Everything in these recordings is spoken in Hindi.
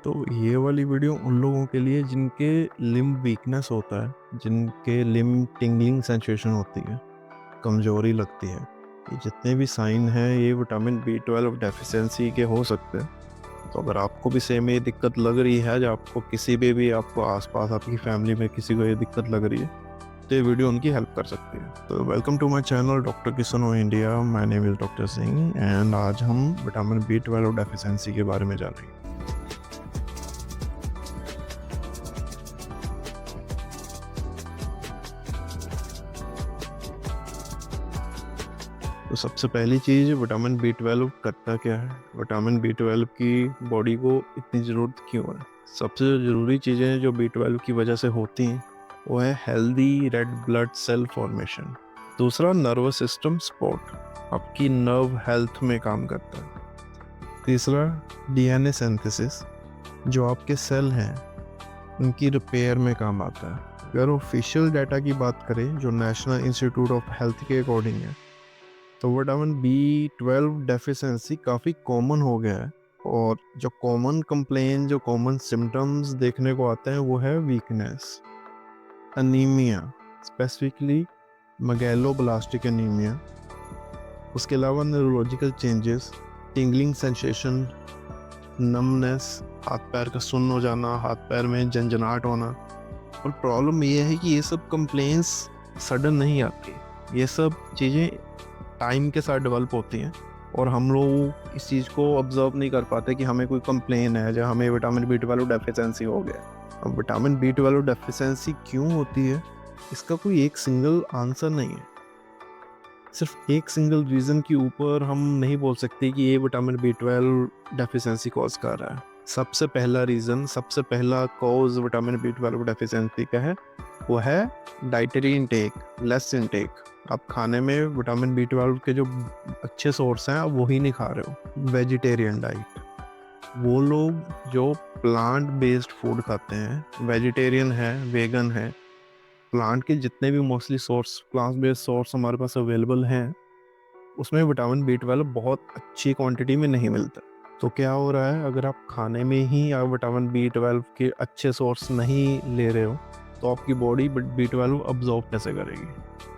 तो ये वाली वीडियो उन लोगों के लिए जिनके लिम्ब वीकनेस होता है, जिनके लिम्ब टिंगलिंग सेंसेशन होती है, कमजोरी लगती है। ये जितने भी साइन हैं ये विटामिन B12 डेफिशिएंसी के हो सकते हैं। तो अगर आपको भी सेम ये दिक्कत लग रही है, या आपको किसी भी आपको आसपास आपकी फैमिली में किसी को ये दिक्कत लग रही है, तो ये वीडियो उनकी हेल्प कर सकती है। तो welcome to my channel doctor Kishan India. My name is doctor Singh and आज हम विटामिन B12 डेफिशिएंसी के बारे में जानेंगे। तो सबसे पहली चीज़, विटामिन B12 करता क्या है, विटामिन B12 की बॉडी को इतनी ज़रूरत क्यों है। सबसे ज़रूरी चीज़ें जो B12 की वजह से होती हैं वो है healthy red blood cell formation. दूसरा, नर्वस सिस्टम सपोर्ट, आपकी नर्व हेल्थ में काम करता है। तीसरा, DNA सिंथेसिस, जो आपके सेल हैं उनकी रिपेयर में काम आता है। अगर ऑफिशियल डाटा की बात करें जो नेशनल इंस्टीट्यूट ऑफ हेल्थ के अकॉर्डिंग है, तो विटामिन B12 डेफिशिएंसी काफ़ी कॉमन हो गया है। और जो कॉमन कंप्लेन, जो कॉमन सिम्टम्स देखने को आते हैं वो है वीकनेस, अनीमिया, स्पेसिफिकली मैगेलोब्लास्टिक एनीमिया। उसके अलावा neurological changes, tingling sensation, numbness, हाथ पैर का सुन्न हो जाना, हाथ पैर में झंझनाहट होना। और प्रॉब्लम ये है कि ये सब कंप्लेंट्स सडन नहीं आती, ये सब चीज़ें टाइम के साथ डेवलप होती हैं और हम लोग इस चीज़ को ऑब्जर्व नहीं कर पाते कि हमें कोई कंप्लेन है या हमें विटामिन B12 डेफिशिएंसी हो गया। अब विटामिन B12 डेफिशिएंसी क्यों होती है, इसका कोई एक सिंगल आंसर नहीं है। सिर्फ एक सिंगल रीज़न के ऊपर हम नहीं बोल सकते कि ये विटामिन B12 डेफिशिएंसी कॉज कर रहा है। सबसे पहला रीज़न, सबसे पहला कॉज विटामिन B12 डेफिशिएंसी का है वो है डाइटरी इनटेक, लेस इनटेक। आप खाने में विटामिन B12 के जो अच्छे सोर्स हैं आप वही नहीं खा रहे हो। वेजिटेरियन डाइट, वो लोग जो प्लांट बेस्ड फूड खाते हैं, वेजिटेरियन है, वेगन है, प्लांट के जितने भी mostly source, plant based source हमारे पास अवेलेबल हैं, उसमें विटामिन B12 बहुत अच्छी क्वांटिटी में नहीं मिलता। तो क्या हो रहा है, अगर आप खाने में ही आप विटामिन B12 के अच्छे सोर्स नहीं ले रहे हो तो आपकी बॉडी B12 अब्जॉर्ब कैसे करेगी।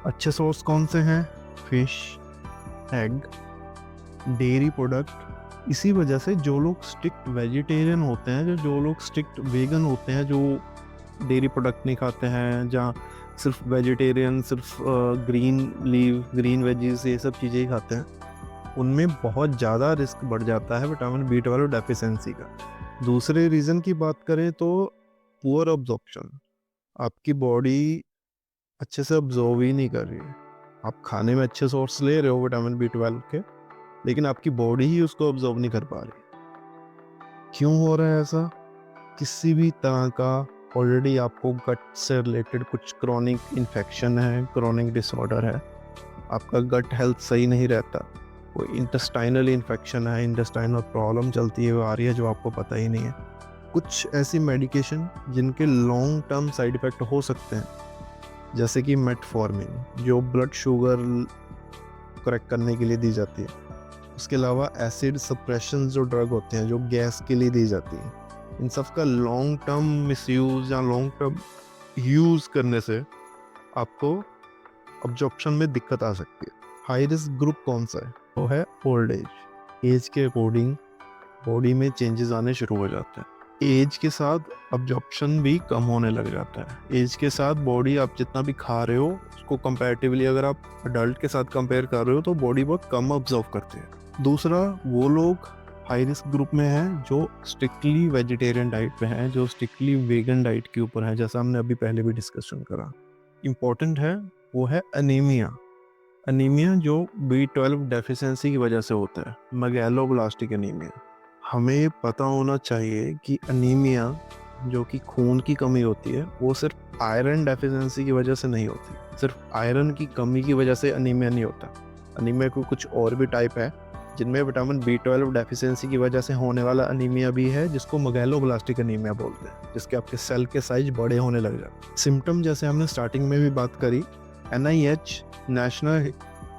अच्छे सोर्स कौन से हैं? Fish, egg, dairy product. इसी वजह से जो लोग स्ट्रिक्ट वेजिटेरियन होते हैं, जो लोग स्ट्रिक्ट वेगन होते हैं, जो डेयरी प्रोडक्ट नहीं खाते हैं, जहाँ सिर्फ वेजिटेरियन, सिर्फ ग्रीन लीव, ग्रीन वेजीज, ये सब चीज़ें ही खाते हैं, उनमें बहुत ज़्यादा रिस्क बढ़ जाता है विटामिन B12 डेफिशिएंसी का। दूसरे रीज़न की बात करें तो पुअर अब्जॉर्प्शन, आपकी बॉडी अच्छे से अब्जॉर्व ही नहीं कर रही है। आप खाने में अच्छे सोर्स ले रहे हो विटामिन B12 के, लेकिन आपकी बॉडी ही उसको अब्जॉर्व नहीं कर पा रही। क्यों हो रहा है ऐसा? किसी भी तरह का ऑलरेडी आपको गट से रिलेटेड कुछ क्रॉनिक इन्फेक्शन है, क्रॉनिक डिसऑर्डर है, आपका गट हेल्थ सही नहीं रहता, कोई इंटेस्टाइनल इन्फेक्शन है, इंटेस्टाइनल प्रॉब्लम चलती है, वो आ रही है जो आपको पता ही नहीं है। कुछ ऐसी मेडिकेशन जिनके लॉन्ग टर्म साइड इफ़ेक्ट हो सकते हैं, जैसे कि मेटफॉर्मिन, जो ब्लड शुगर करेक्ट करने के लिए दी जाती है। उसके अलावा एसिड सप्रेशन जो ड्रग होते हैं, जो गैस के लिए दी जाती है, इन सब का लॉन्ग टर्म मिसयूज़ या लॉन्ग टर्म यूज़ करने से आपको अब्जॉर्प्शन में दिक्कत आ सकती है। हाई रिस्क ग्रुप कौन सा है? वो है ओल्ड एज। एज के अकॉर्डिंग बॉडी में चेंजेस आने शुरू हो जाते हैं। एज के साथ अब्जॉर्प्शन भी कम होने लग जाता है। एज के साथ बॉडी, आप जितना भी खा रहे हो उसको कंपैरेटिवली अगर आप अडल्ट के साथ कंपेयर कर रहे हो तो बॉडी बहुत कम ऑब्जर्व करती है। दूसरा, वो लोग हाई रिस्क ग्रुप में हैं जो स्ट्रिक्टली वेजिटेरियन डाइट पे हैं, जो स्ट्रिक्टली वेगन डाइट के ऊपर हैं, जैसा हमने अभी पहले भी डिस्कशन करा। इम्पॉर्टेंट है वो है अनीमिया। अनीमिया जो B12 डेफिशिएंसी की वजह से होता है, मैगेलोब्लास्टिक एनीमिया। हमें पता होना चाहिए कि अनीमिया, जो कि खून की कमी होती है, वो सिर्फ आयरन डेफिशिएंसी की वजह से नहीं होती। सिर्फ आयरन की कमी की वजह से अनीमिया नहीं होता। अनीमिया को कुछ और भी टाइप है जिनमें विटामिन B12 डेफिशिएंसी की वजह से होने वाला अनीमिया भी है, जिसको मैगेलोब्लास्टिक एनीमिया बोलते हैं, जिसके आपके सेल के साइज बड़े होने लग जाते हैं। सिम्टम जैसे हमने स्टार्टिंग में भी बात करी, NIH, national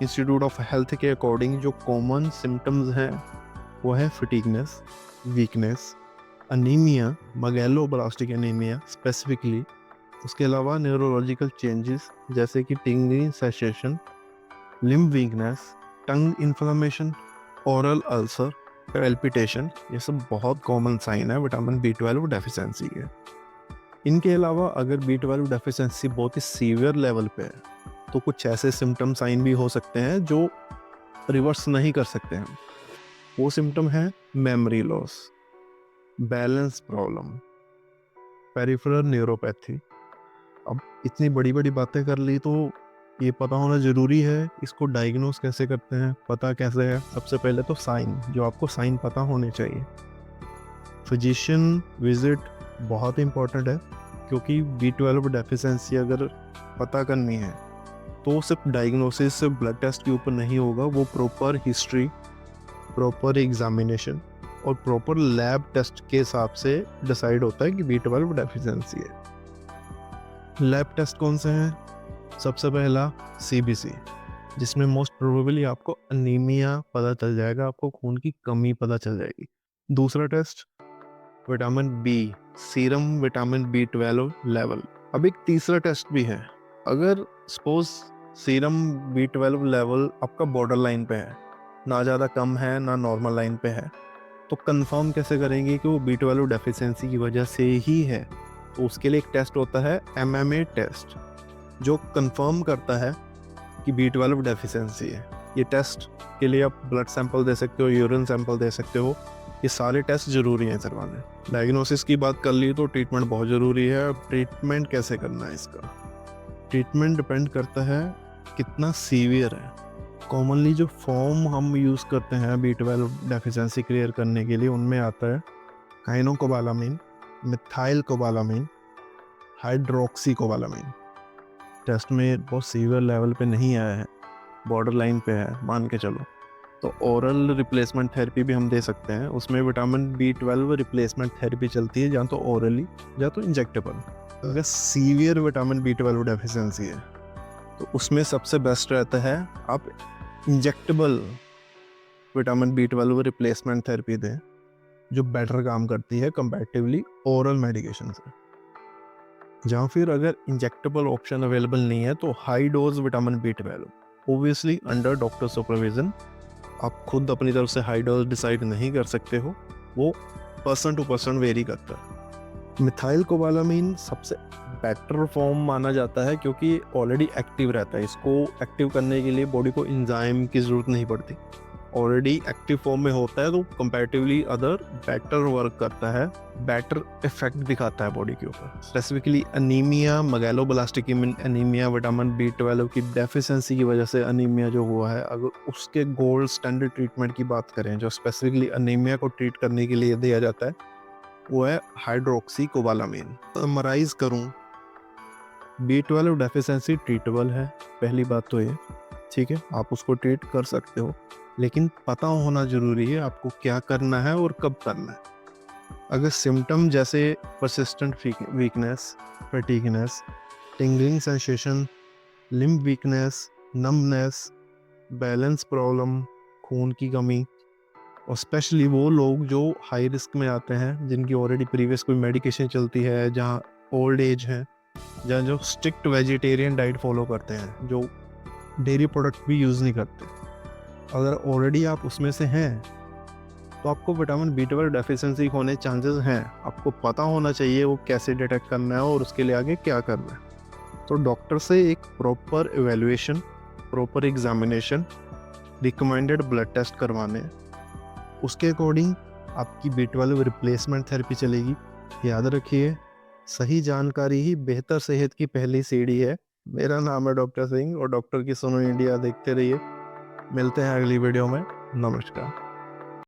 institute of health के अकॉर्डिंग जो कॉमन सिम्टम्स हैं वो है fatigueness, weakness, anaemia, megaloblastic anaemia specifically, उसके अलावा न्यूरोलॉजिकल चेंजेस जैसे कि tingling sensation, limb weakness, tongue inflammation, oral ulcer, palpitation, ये सब बहुत कॉमन साइन है विटामिन B12 डेफिशिएंसी के। इनके अलावा अगर B12 डेफिशिएंसी बहुत ही सीवियर लेवल पे है तो कुछ ऐसे सिम्टम साइन भी हो सकते हैं जो रिवर्स नहीं कर सकते हैं। वो सिम्टम है memory loss, balance problem, peripheral neuropathy. अब इतनी बड़ी बड़ी बातें कर ली तो ये पता होना ज़रूरी है इसको डायग्नोस कैसे करते हैं, पता कैसे है। सबसे पहले तो साइन, जो आपको साइन पता होने चाहिए। फिजिशियन विजिट बहुत इंपॉर्टेंट है, क्योंकि B12 डेफिशिएंसी अगर पता करनी है तो सिर्फ डायग्नोसिस से ब्लड टेस्ट के ऊपर नहीं होगा, वो प्रॉपर हिस्ट्री, प्रॉपर एग्जामिनेशन और प्रॉपर लैब टेस्ट के हिसाब से डिसाइड होता है कि B12 डेफिशिएंसी है। लैब टेस्ट कौन से हैं? सबसे पहला CBC, जिसमें मोस्ट प्रोबेबली आपको अनीमिया पता चल जाएगा, आपको खून की कमी पता चल जाएगी। दूसरा test vitamin B, serum vitamin B12 level. अब एक तीसरा टेस्ट भी है, अगर सपोज सीरम B12 लेवल आपका बॉर्डर लाइन पे है, ना ज़्यादा कम है ना नॉर्मल लाइन पे है, तो कंफर्म कैसे करेंगे कि वो B12 डेफिशिएंसी की वजह से ही है? तो उसके लिए एक टेस्ट होता है MMA टेस्ट, जो कंफर्म करता है कि B12 डेफिशिएंसी है। ये टेस्ट के लिए आप ब्लड सैंपल दे सकते हो, यूरिन सैंपल दे सकते हो, ये सारे टेस्ट ज़रूरी हैं करवाने। डायग्नोसिस की बात कर ली तो ट्रीटमेंट बहुत ज़रूरी है। अब ट्रीटमेंट कैसे करना है इसका? ट्रीटमेंट डिपेंड करता है कितना सीवियर है। कॉमनली जो फॉर्म हम यूज़ करते हैं B12 डेफिशिएंसी क्लियर करने के लिए, उनमें आता है काइनोकोबालामिन, मिथाइलकोबालामिन, हाइड्रोक्सीकोबालामिन। टेस्ट में बहुत सीवियर लेवल पे नहीं आया है, बॉर्डर लाइन पे है मान के चलो, तो ओरल रिप्लेसमेंट थेरेपी भी हम दे सकते हैं। उसमें विटामिन B12 रिप्लेसमेंट थेरेपी चलती है, या तो ओरली या तो इंजेक्टेबल। अगर सीवियर विटामिन B12 डेफिशिएंसी है तो उसमें सबसे बेस्ट रहता है आप injectable vitamin B12 replacement therapy दें, जो बेटर काम करती है कंपैरेटिवली ओरल मेडिकेशन से। जहाँ फिर अगर इंजेक्टेबल ऑप्शन अवेलेबल नहीं है तो high dose vitamin B12, obviously under doctor supervision. आप खुद अपनी तरफ से हाई डोज डिसाइड नहीं कर सकते हो, वो पर्सन टू पर्सन वेरी करता है। मिथाइल कोबालामीन सबसे बेटर फॉर्म माना जाता है, क्योंकि ऑलरेडी एक्टिव रहता है। इसको एक्टिव करने के लिए बॉडी को एंजाइम की ज़रूरत नहीं पड़ती, ऑलरेडी एक्टिव फॉर्म में होता है, तो कंपैरेटिवली अदर बेटर वर्क करता है, बेटर इफेक्ट दिखाता है बॉडी के ऊपर। Specifically anaemia, megaloblastic anaemia, vitamin B12 की डेफिशिएंसी की वजह से अनीमिया जो हुआ है, अगर उसके गोल्ड स्टैंडर्ड ट्रीटमेंट की बात करें, जो स्पेसिफिकली अनीमिया को ट्रीट करने के लिए दिया जाता है, वो है हाइड्रोक्सीकोबालामीन। समराइज करूँ, B12 डेफिशिएंसी ट्रीटेबल है, पहली बात तो ये, ठीक है, आप उसको ट्रीट कर सकते हो, लेकिन पता होना ज़रूरी है आपको क्या करना है और कब करना है। अगर सिम्टम जैसे persistent weakness, fatigueness, tingling sensation, limb weakness, numbness, balance problem, खून की कमी, और स्पेशली वो लोग जो हाई रिस्क में आते हैं, जिनकी ऑलरेडी प्रीवियस कोई मेडिकेशन चलती है, जहाँ ओल्ड एज है, जहाँ जो स्ट्रिक्ट वेजिटेरियन डाइट फॉलो करते हैं, जो डेयरी प्रोडक्ट भी यूज़ नहीं करते, अगर ऑलरेडी आप उसमें से हैं तो आपको विटामिन B12 डेफिशिएंसी होने चांसेस हैं। आपको पता होना चाहिए वो कैसे डिटेक्ट करना है और उसके लिए आगे क्या करना है। तो डॉक्टर से एक proper evaluation, proper examination, recommended blood test करवाने, उसके अकॉर्डिंग आपकी B12 रिप्लेसमेंट थेरेपी चलेगी। याद रखिए, सही जानकारी ही बेहतर सेहत की पहली सीढ़ी है। मेरा नाम है डॉक्टर सिंह और डॉक्टर की सुनो इंडिया देखते रहिए। मिलते हैं अगली वीडियो में। नमस्कार।